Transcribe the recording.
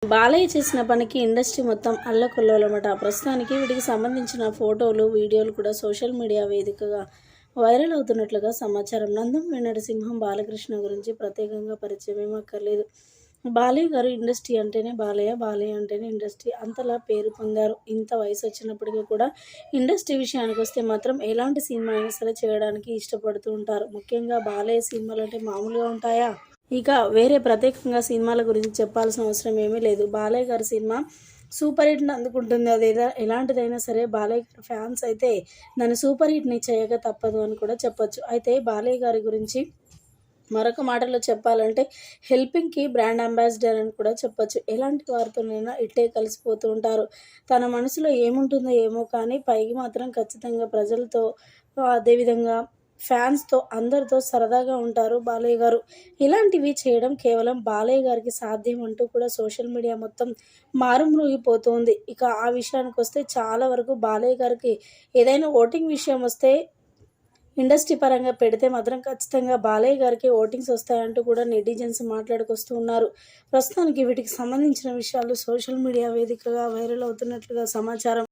బాలయ్య చేసిన పనికి ఇండస్ట్రీ మొత్తం అల్లకల్లోలమట. ప్రస్తుతానికి వీటికి సంబంధించిన ఫోటోలు, వీడియోలు కూడా సోషల్ మీడియా వేదికగా వైరల్ అవుతున్నట్లుగా సమాచారం. నందమూరి నరసింహం బాలకృష్ణ గురించి ప్రత్యేకంగా పరిచయం ఏమక్కర్లేదు. బాలయ్య గారు ఇండస్ట్రీ అంటేనే బాలయ్య, బాలయ్య అంటేనే ఇండస్ట్రీ అంతలా పేరు పొందారు. ఇంత వయసు వచ్చినప్పటికీ కూడా ఇండస్ట్రీ విషయానికి వస్తే మాత్రం ఎలాంటి సినిమా అయినా సరే చేయడానికి ఇష్టపడుతూ ఉంటారు. ముఖ్యంగా బాలయ్య సినిమాలు అంటే మామూలుగా ఉంటాయా? ఇక వేరే ప్రత్యేకంగా సినిమాల గురించి చెప్పాల్సిన అవసరం ఏమీ లేదు. బాలయ్య గారి సినిమా సూపర్ హిట్‌ని అందుకుంటుంది. అది ఎలాంటిదైనా సరే బాలయ్య గారి ఫ్యాన్స్ అయితే దాన్ని సూపర్ హిట్‌ని చేయక తప్పదు అని కూడా చెప్పొచ్చు. అయితే బాలయ్య గారి గురించి మరొక మాటలో చెప్పాలంటే హెల్పింగ్‌కి బ్రాండ్ అంబాసిడర్ అని కూడా చెప్పొచ్చు. ఎలాంటి వారితోనైనా ఇట్టే కలిసిపోతూ ఉంటారు. తన మనసులో ఏముంటుందో ఏమో కానీ పైకి మాత్రం ఖచ్చితంగా ప్రజలతో అదేవిధంగా ఫ్యాన్స్‌తో అందరితో సరదాగా ఉంటారు బాలయ్య గారు. ఇలాంటివి చేయడం కేవలం బాలయ్య గారికి సాధ్యం అంటూ కూడా సోషల్ మీడియా మొత్తం మారుమ్రోగిపోతుంది. ఇక ఆ విషయానికొస్తే చాలా వరకు బాలయ్య గారికి ఏదైనా ఓటింగ్ విషయం వస్తే ఇండస్ట్రీ పరంగా పెడితే మాత్రం ఖచ్చితంగా బాలయ్య గారికి ఓటింగ్స్ వస్తాయంటూ కూడా నెటిజన్స్ మాట్లాడుకొస్తూ ఉన్నారు. ప్రస్తుతానికి వీటికి సంబంధించిన విషయాలు సోషల్ మీడియా వేదికగా వైరల్ అవుతున్నట్లుగా సమాచారం.